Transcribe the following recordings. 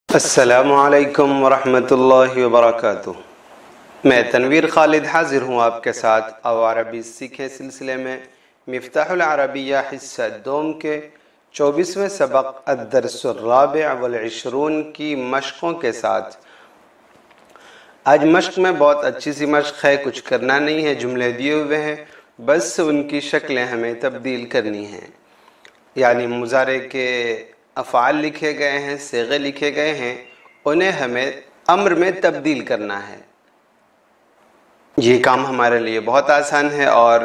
السلام علیکم ورحمۃ اللہ وبرکاتہ۔ میں تنویر خالد حاضر ہوں آپ کے ساتھ عربی سیکھیں سلسلے میں مفتاح العربیہ حصہ دوم کے 24ویں سبق الدرس الرابع والعشرون کی مشقوں کے ساتھ۔ آج مشق میں بہت اچھی سی مشق ہے، کچھ کرنا نہیں ہے، جملے دیے ہوئے ہیں، بس ان کی شکلیں ہمیں تبدیل کرنی ہیں۔ یعنی مضارع کے افعال لکھے گئے ہیں، صیغے لکھے گئے ہیں، انہیں ہمیں امر میں تبدیل کرنا ہے۔ یہ کام ہمارے لیے بہت آسان ہے، اور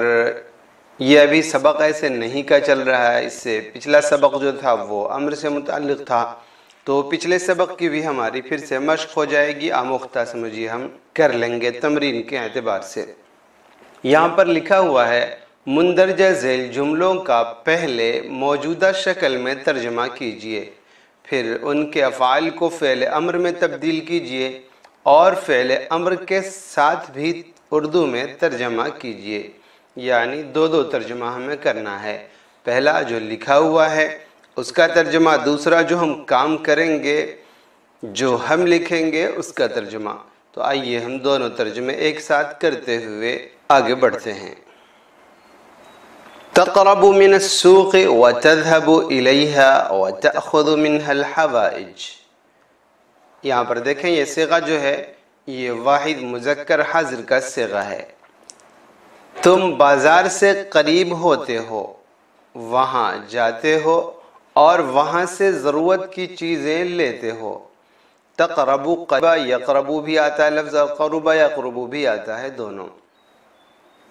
یہ ابھی سبق ایسے نہیں کا چل رہا ہے، اس سے پچھلا سبق جو تھا وہ امر سے متعلق تھا، تو پچھلے سبق کی بھی ہماری پھر سے مشق ہو جائے گی، آموختہ سمجھیے ہم کر لیں گے تمرین کے اعتبار سے۔ یہاں پر لکھا ہوا ہے مندرجہ ذیل جملوں کا پہلے موجودہ شکل میں ترجمہ کیجئے، پھر ان کے افعال کو فعل امر میں تبدیل کیجئے اور فعل امر کے ساتھ بھی اردو میں ترجمہ کیجئے۔ یعنی دو ترجمہ ہمیں کرنا ہے، پہلا جو لکھا ہوا ہے اس کا ترجمہ، دوسرا جو ہم کام کریں گے، جو ہم لکھیں گے اس کا ترجمہ۔ تو آئیے ہم دونوں ترجمے ایک ساتھ کرتے ہوئے آگے بڑھتے ہیں۔ تقرب من السوق وتذهب إليها وتأخذ منها الحوائج۔ یہاں پر دیکھیں یہ صیغہ جو ہے یہ واحد مذکر حاضر کا صیغہ ہے۔ تم بازار سے قریب ہوتے ہو، وہاں جاتے ہو اور وہاں سے ضرورت کی چیزیں لیتے ہو۔ تقرب قرب یقرب بھی آتا ہے لفظ، اور قرب یقرب بھی آتا ہے، دونوں۔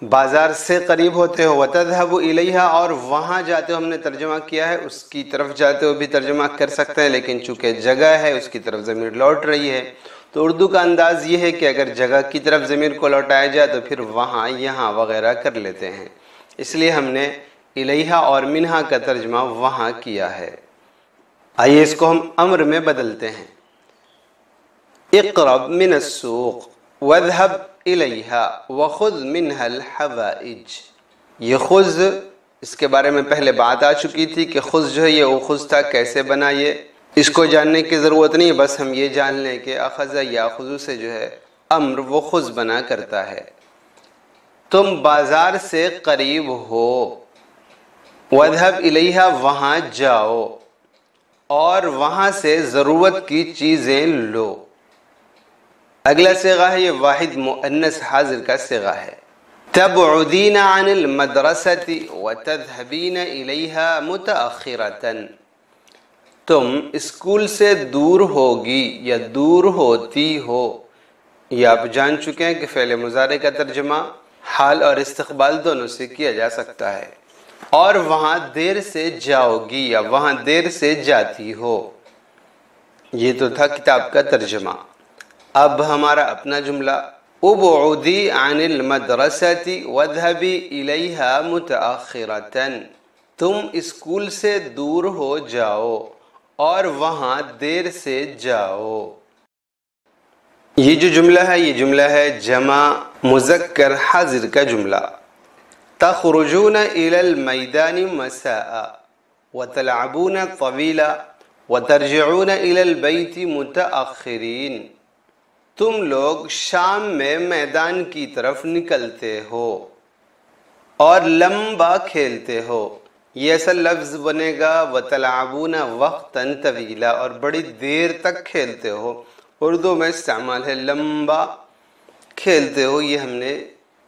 بازار سے قریب ہوتے ہو، وتذهب الیہا، اور وہاں جاتے ہو، ہم نے ترجمہ کیا ہے اس کی طرف جاتے ہو بھی ترجمہ کر سکتے ہیں، لیکن چونکہ جگہ ہے اس کی طرف ضمیر لوٹ رہی ہے، تو اردو کا انداز یہ ہے کہ اگر جگہ کی طرف ضمیر کو لوٹایا جائے تو پھر وہاں یہاں وغیرہ کر لیتے ہیں، اس لیے ہم نے الیہا اور منہا کا ترجمہ وہاں کیا ہے۔ آئیے اس کو ہم امر میں بدلتے ہیں۔ اقرب من السوق واذهب الیہا وخذ منها الحوائج۔ یہ خذ، اس کے بارے میں پہلے بات آ چکی تھی کہ خذ جو ہے یہ اخذ تھا، کیسے بنا یہ اس کو جاننے کی ضرورت نہیں، بس ہم یہ جان لیں کہ اخذ یاخذ سے جو ہے امر وہ خذ بنا کرتا ہے۔ تم بازار سے قریب ہو، واذهب الیہا وہاں جاؤ اور وہاں سے ضرورت کی چیزیں لو۔ اگلا صیغہ ہے یہ واحد مؤنث حاضر کا صیغہ ہے۔ تبعدین عن المدرسۃ وتذهبین الیہا متأخرۃ۔ تم اسکول سے دور ہوگی یا دور ہوتی ہو، یہ آپ جان چکے ہیں کہ فعل مضارع کا ترجمہ حال اور استقبال دونوں سے کیا جا سکتا ہے، اور وہاں دیر سے جاؤ گی یا وہاں دیر سے جاتی ہو، یہ تو تھا کتاب کا ترجمہ۔ اب ہمارا اپنا جملہ، ابعدی عن المدرسۃ واذهبی الیہا متأخرۃ۔ تم اسکول سے دور ہو جاؤ اور وہاں دیر سے جاؤ۔ یہ جو جملہ ہے یہ جملہ ہے جمع مذکر حاضر کا جملہ۔ تخرجون الی المیدان مساء وتلعبون طویلا وترجعون الی البیت متأخرین۔ تم لوگ شام میں میدان کی طرف نکلتے ہو اور لمبا کھیلتے ہو، یہ ایسا لفظ بنے گا وتلعبون وقتا طویلا، اور بڑی دیر تک کھیلتے ہو، اردو میں استعمال ہے لمبا کھیلتے ہو۔ یہ ہم نے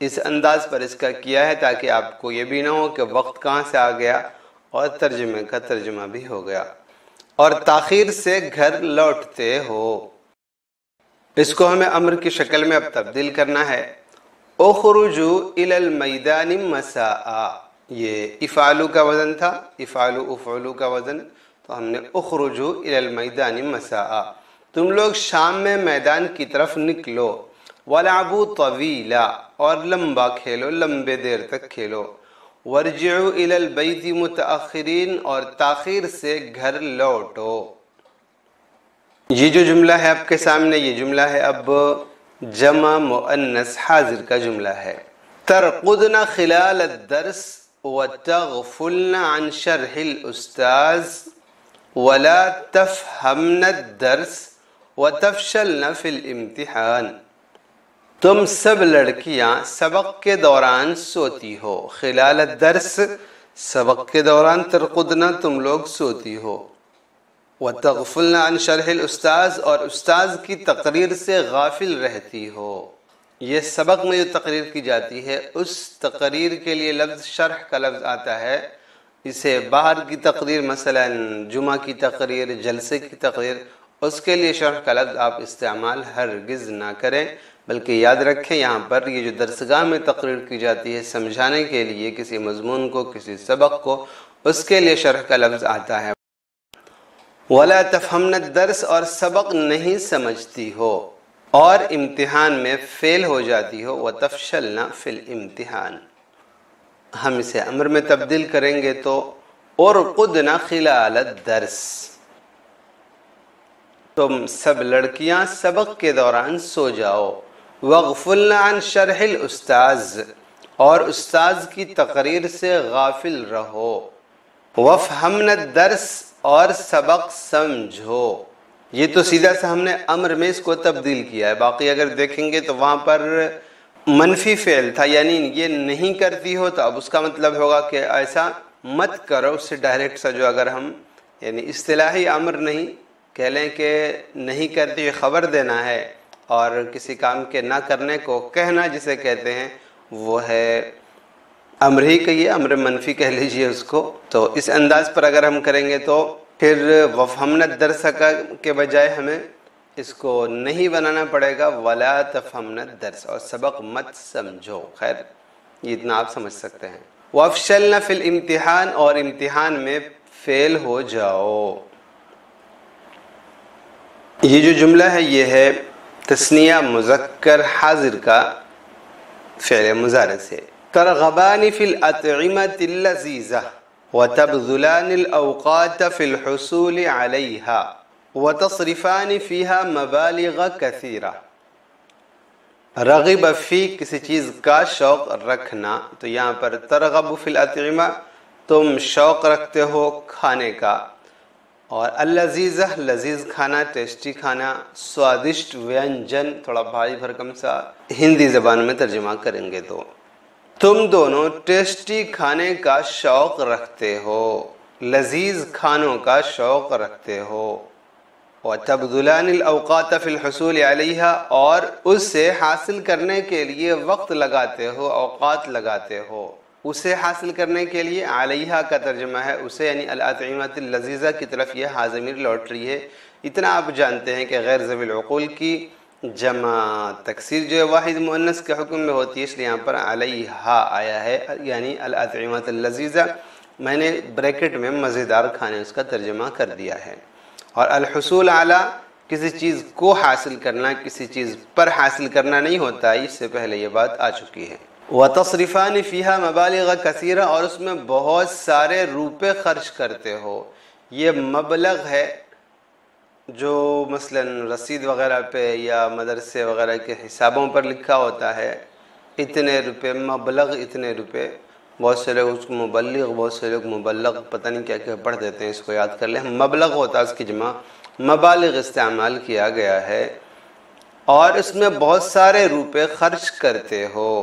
اس انداز پر اس کا کیا ہے تاکہ آپ کو یہ بھی نہ ہو کہ وقت کہاں سے آ گیا اور ترجمے کا ترجمہ بھی ہو گیا۔ اور تاخیر سے گھر لوٹتے ہو، اس کو ہمیں امر کی شکل میں اب تبدیل کرنا ہے۔ اخرجوا الی المیدان مساء، یہ افعلوا کا وزن تھا، افعلوا افعلوا کا وزن، تو ہم نے اخرجوا الی المیدان مساء، تم لوگ شام میں میدان کی طرف نکلو، ولعبوا طویلا، اور لمبا کھیلو، لمبے دیر تک کھیلو، وارجعوا الی البیت متأخرین، اور تاخیر سے گھر لوٹو۔ یہ جو جملہ ہے آپ کے سامنے، یہ جملہ ہے اب جمع مؤنث حاضر کا جملہ ہے۔ ترقدن خلال الدرس وتغفلن عن شرح الاستاذ ولا تفهمن الدرس وتفشلن فی الامتحان، تم سب لڑکیاں سبق کے دوران سوتی ہو، خلال الدرس سبق کے دوران، ترقدن تم لوگ سوتی ہو، وتغفلن عن شرح الاستاذ اور استاذ کی تقریر سے غافل رہتی ہو۔ یہ سبق میں جو تقریر کی جاتی ہے اس تقریر کے لیے لفظ شرح کا لفظ آتا ہے، اسے باہر کی تقریر مثلا جمعہ کی تقریر، جلسے کی تقریر، اس کے لیے شرح کا لفظ آپ استعمال ہرگز نہ کریں، بلکہ یاد رکھیں یہاں پر یہ جو درسگاہ میں تقریر کی جاتی ہے سمجھانے کے لیے کسی مضمون کو، کسی سبق کو، اس کے لیے شرح کا لفظ آتا ہے۔ وَلَا تَفْهَمْنَ الدَّرْسَ اور سبق نہیں سمجھتی ہو اور امتحان میں فیل ہو جاتی ہو، وَتَفْشَلْنَ فِي الْإِمْتِحَانِ، ہم اسے امر میں تبدیل کریں گے تو اُرْقُدْنَ خِلَالَ الدَّرْسِ، تم سب لڑکیاں سبق کے دوران سو جاؤ، وَغْفُلْنَ عَنْ شَرْحِ الْأُسْتَاذِ اور استاذ کی تقریر سے غافل رہو، وَافْهَمْنَ الدَّرْسَ اور سبق سمجھو۔ یہ تو سیدھا سا ہم نے امر میں اس کو تبدیل کیا ہے، باقی اگر دیکھیں گے تو وہاں پر منفی فعل تھا، یعنی یہ نہیں کرتی ہو تو اب اس کا مطلب ہوگا کہ ایسا مت کرو، اس سے ڈائریکٹ سا جو اگر ہم یعنی اصطلاحی امر نہیں کہہ لیں کہ نہیں کرتی خبر دینا ہے، اور کسی کام کے نہ کرنے کو کہنا جسے کہتے ہیں وہ ہے امر ہی کہیے، امر منفی کہہ لیجئے اس کو۔ تو اس انداز پر اگر ہم کریں گے تو پھر وَافْهَمْنَ الدَّرْسَ کے بجائے ہمیں اس کو نہیں بنانا پڑے گا وَلَا تَفْهَمْنَ الدَّرْسَ، اور سبق مت سمجھو۔ خیر یہ اتنا آپ سمجھ سکتے ہیں۔ وَافْشَلْنَ فِي الْإِمْتِحَانِ اور امتحان میں فیل ہو جاؤ۔ یہ جو جملہ ہے یہ ہے تثنیہ مذکر حاضر کا فعل مضارع سے، ترغبان فی الأطعمة اللذیذة وتبذلان الأوقات في الحصول عليها وتصرفان فيها مبالغ كثيرة۔ رغب فی کسی چیز کا شوق رکھنا، تو یہاں پر ترغب فی الأطعمة تم شوق رکھتے ہو کھانے کا، اور اللذیذہ لذیذ کھانا، ٹیسٹی کھانا، سوادشٹ وینجن، تھوڑا بھاری بھرکم سا ہندی زبان میں ترجمہ کریں گے تو تم دونوں ٹیسٹی کھانے کا شوق رکھتے ہو، لذیذ کھانوں کا شوق رکھتے ہو، وَتَبْذُلَانِ الْأَوْقَاتَ فِي الْحُصُولِ عَلَيْهَا اور اسے حاصل کرنے کے لیے وقت لگاتے ہو، اوقات لگاتے ہو، اسے حاصل کرنے کے لیے علیہا کا ترجمہ ہے اسے، یعنی الأطعمة اللذیذہ کی طرف یہ ہا ضمیر لوٹ رہی ہے۔ اتنا آپ جانتے ہیں کہ غیر ذوی العقول کی جمع تکسیر جو ہے واحد مؤنث کے حکم میں ہوتی ہے، اس لیے یہاں پر علیہا آیا ہے، یعنی الأطعمة اللذیذہ، میں نے بریکٹ میں مزیدار کھانے اس کا ترجمہ کر دیا ہے۔ اور الحصول علی کسی چیز کو حاصل کرنا، کسی چیز پر حاصل کرنا نہیں ہوتا، اس سے پہلے یہ بات آ چکی ہے۔ وَتَصْرِفَانِ فِيهَا مَبَالِغَ كَثِيرًا اور اس میں بہت سارے روپے خرچ کرتے ہو۔ یہ مبلغ ہے جو مثلا رسید وغیرہ پہ یا مدرسے وغیرہ کے حسابوں پر لکھا ہوتا ہے، اتنے روپے مبلغ، اتنے روپے، بہت سے لوگ اس کو مبلغ، بہت سے لوگ مبلغ پتہ نہیں کیا کیا پڑھ دیتے ہیں، اس کو یاد کر لیں۔ مبلغ ہوتا ہے اس کی جمع، مبالغ استعمال کیا گیا ہے، اور اس میں بہت سارے روپے خرچ کرتے ہو۔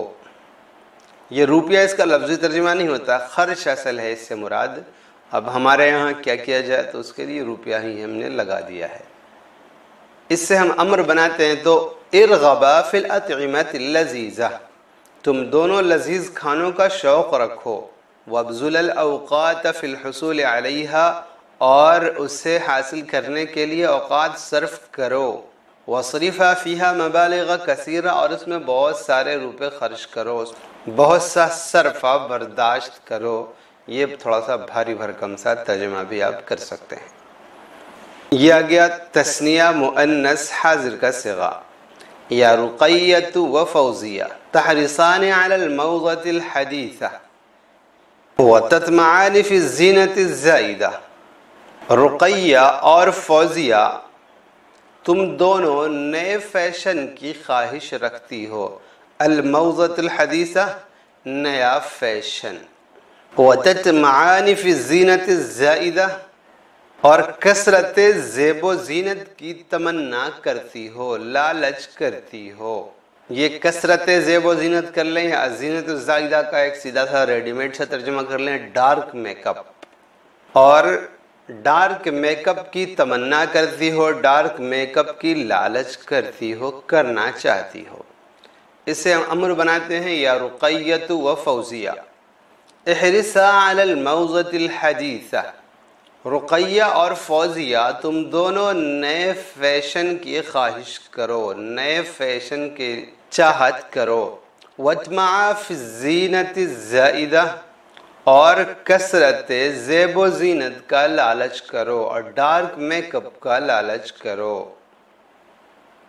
یہ روپیہ اس کا لفظی ترجمہ نہیں ہوتا، خرچ اصل ہے اس سے مراد۔ اب ہمارے یہاں کیا کیا جائے تو اس کے لیے روپیہ ہی ہم نے لگا دیا ہے۔ اس سے ہم امر بناتے ہیں تو ارغبا فی الأطعمة اللذیذہ، تم دونوں لذیذ کھانوں کا شوق رکھو، وابذل الاوقات فی الحصول علیہا اور اسے حاصل کرنے کے لیے اوقات صرف کرو، وصرفا فیہا مبالغ کثیرہ اور اس میں بہت سارے روپے خرچ کرو، بہت سا صرفہ برداشت کرو۔ یہ تھوڑا سا بھاری بھرکم سا ترجمہ بھی آپ کر سکتے ہیں۔ یہ آ گیا تثنیہ مؤنث حاضر کا صیغہ، یا رقیۃ و فوزیہ تحرصان علی الموضۃ الحدیثہ وتطمعان فی الزینۃ الزائدہ۔ رقیہ اور فوزیہ تم دونوں نئے فیشن کی خواہش رکھتی ہو، الموضۃ الحدیثہ نیا فیشن، وتطمعان فی الزینۃ الزائدہ اور کثرت زیب و زینت کی تمنا کرتی ہو، لالچ کرتی ہو۔ یہ کثرت زیب و زینت کر لیں یا زینت الزائدہ کا ایک سیدھا سا ریڈی میڈ سے ترجمہ کر لیں، ڈارک میک اپ۔ اور ڈارک میک اپ کی تمنا کرتی ہو، ڈارک میک اپ کی لالچ کرتی ہو، کرنا چاہتی ہو۔ اسے ہم امر بناتے ہیں یا رقیت و فوزیہ، احرصا علی الموضۃ الحدیثہ۔ رقیہ اور فوزیہ تم دونوں نئے فیشن کی خواہش کرو، نئے فیشن کی چاہت کرو۔ واطمعا فی الزینۃ الزائدہ، اور کثرت زیب و زینت کا لالچ کرو اور ڈارک میک اپ کا لالچ کرو۔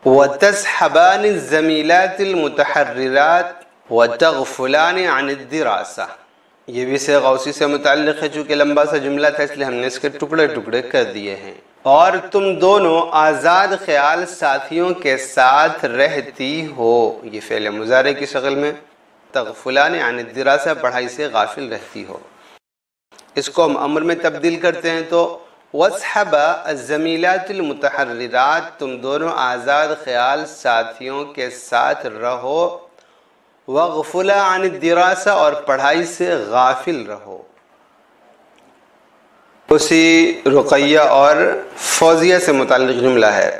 وَتَسْحَبَانِ الزَّمِيلَاتِ الْمُتَحَرِّرَاتِ وَتَغْفُلَانِ عَنِ الدِّرَاسَةِ۔ یہ بھی سے غوثی سے متعلق ہے، چونکہ لمبا سا جملہ تھا اس لیے ہم نے اس کے ٹکڑے ٹکڑے کر دیے ہیں۔ اور تم دونوں آزاد خیال ساتھیوں کے ساتھ رہتی ہو، یہ فعل مضارع کی شکل میں، تغفلان عن الدراسہ، پڑھائی سے غافل رہتی ہو۔ اس کو ہم امر میں تبدیل کرتے ہیں تو وَاصْحَبَا الزَّمِيلَاتِ الْمُتَحَرِّرَاتِ، تم دونوں آزاد خیال ساتھیوں کے ساتھ رہو، وَاغْفُلَا عَنِ الدِّرَاسَةِ، اور پڑھائی سے غافل رہو۔ اسی رقیہ اور فوزیہ سے متعلق جملہ ہے،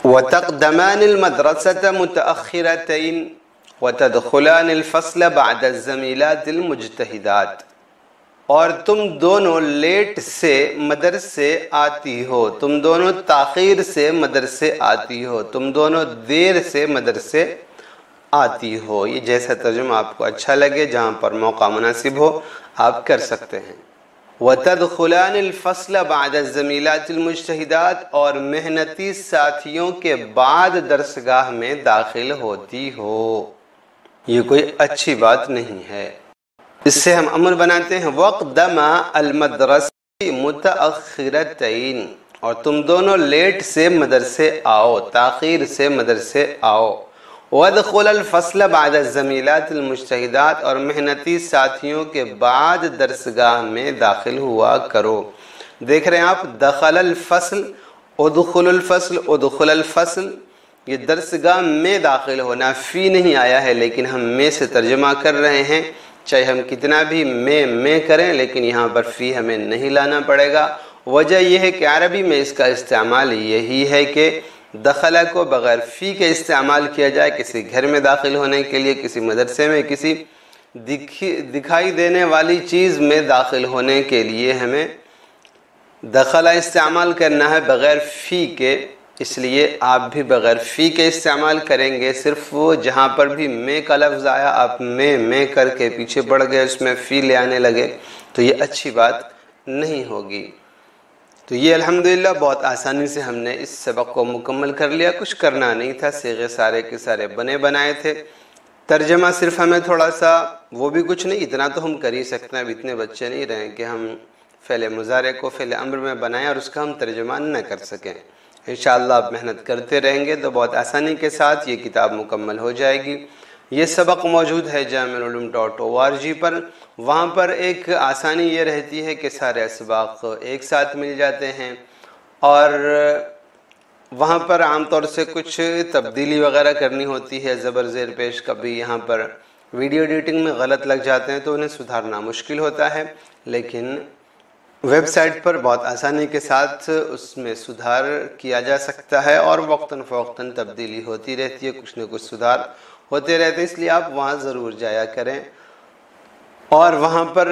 وَتَقْدَمَانِ الْمَدْرَسَةَ مُتَأَخِّرَتَيْن وَتَدْخُلَانِ الْفَصْلَ بَعْدَ الزَّمِيلَاتِ الْمُجْتَهِدَاتِ، اور تم دونوں لیٹ سے مدرسے آتی ہو، تم دونوں تاخیر سے مدرسے آتی ہو، تم دونوں دیر سے مدرسے آتی ہو۔ یہ جیسا ترجمہ آپ کو اچھا لگے، جہاں پر موقع مناسب ہو آپ کر سکتے ہیں۔ وَتَدْخُلَانِ الْفَصْلَ بَعْدَ الزَّمِيلَاتِ الْمُجْتَهِدَاتِ، اور محنتی ساتھیوں کے بعد درسگاہ میں داخل ہوتی ہو۔ یہ کوئی اچھی بات نہیں ہے۔ اس سے ہم امر بناتے ہیں وَاقْدَمَا الْمَدْرَسَةِ مُتَأَخِّرَتَيْن، اور تم دونوں لیٹ سے مدرسے آؤ، تاخیر سے مدرسے آؤ۔ وَادْخُلَ الْفَصْلَ بَعْدَ الزَّمِيلَاتِ الْمُجْتَهِدَاتِ، اور محنتی ساتھیوں کے بعد درسگاہ میں داخل ہوا کرو۔ دیکھ رہے ہیں آپ، دخل الفصل، ادخل الفصل، ادخل الفصل، یہ درسگاہ میں داخل ہونا، فی نہیں آیا ہے لیکن ہم میں سے ترجمہ کر رہے ہیں، چاہے ہم کتنا بھی میں کریں لیکن یہاں پر فی ہمیں نہیں لانا پڑے گا۔ وجہ یہ ہے کہ عربی میں اس کا استعمال یہی ہے کہ دخلہ کو بغیر فی کے استعمال کیا جائے، کسی گھر میں داخل ہونے کے لیے، کسی مدرسے میں، کسی دکھائی دینے والی چیز میں داخل ہونے کے لیے ہمیں دخلہ استعمال کرنا ہے بغیر فی کے، اس لیے آپ بھی بغیر فی کے استعمال کریں گے۔ صرف وہ جہاں پر بھی میں کا لفظ آیا آپ میں کر کے پیچھے بڑھ گئے، اس میں فی لے آنے لگے تو یہ اچھی بات نہیں ہوگی۔ تو یہ الحمدللہ بہت آسانی سے ہم نے اس سبق کو مکمل کر لیا، کچھ کرنا نہیں تھا، صیغے سارے کے سارے بنے بنائے تھے، ترجمہ صرف ہمیں تھوڑا سا، وہ بھی کچھ نہیں، اتنا تو ہم کر ہی سکتے ہیں، اب اتنے بچے نہیں رہے کہ ہم فعل مضارع کو فعل امر میں بنائیں اور اس کا ہم ترجمہ نہ کر سکیں۔ انشاءاللہ آپ محنت کرتے رہیں گے تو بہت آسانی کے ساتھ یہ کتاب مکمل ہو جائے گی۔ یہ سبق موجود ہے جامعالعلوم.org پر، وہاں پر ایک آسانی یہ رہتی ہے کہ سارے اسباق ایک ساتھ مل جاتے ہیں، اور وہاں پر عام طور سے کچھ تبدیلی وغیرہ کرنی ہوتی ہے، زبر زیر پیش کبھی یہاں پر ویڈیو ایڈیٹنگ میں غلط لگ جاتے ہیں تو انہیں سدھارنا مشکل ہوتا ہے، لیکن ویب سائٹ پر بہت آسانی کے ساتھ اس میں سدھار کیا جا سکتا ہے، اور وقتاً فوقتاً تبدیلی ہوتی رہتی ہے، کچھ نہ کچھ سدھار ہوتے رہتے ہیں، اس لیے آپ وہاں ضرور جایا کریں۔ اور وہاں پر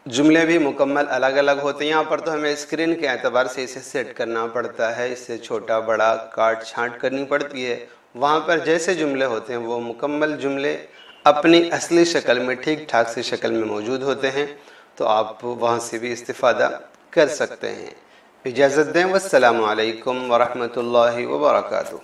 جملے بھی مکمل الگ الگ ہوتے ہیں، یہاں پر تو ہمیں اسکرین کے اعتبار سے اسے سیٹ کرنا پڑتا ہے، اس سے چھوٹا بڑا کاٹ چھانٹ کرنی پڑتی ہے۔ وہاں پر جیسے جملے ہوتے ہیں وہ مکمل جملے اپنی اصلی شکل میں ٹھیک ٹھاک سی شکل میں موجود ہوتے ہیں، تو آپ وہاں سے بھی استفادہ کر سکتے ہیں۔ اجازت دیں، والسلام علیکم ورحمۃ اللہ وبرکاتہ۔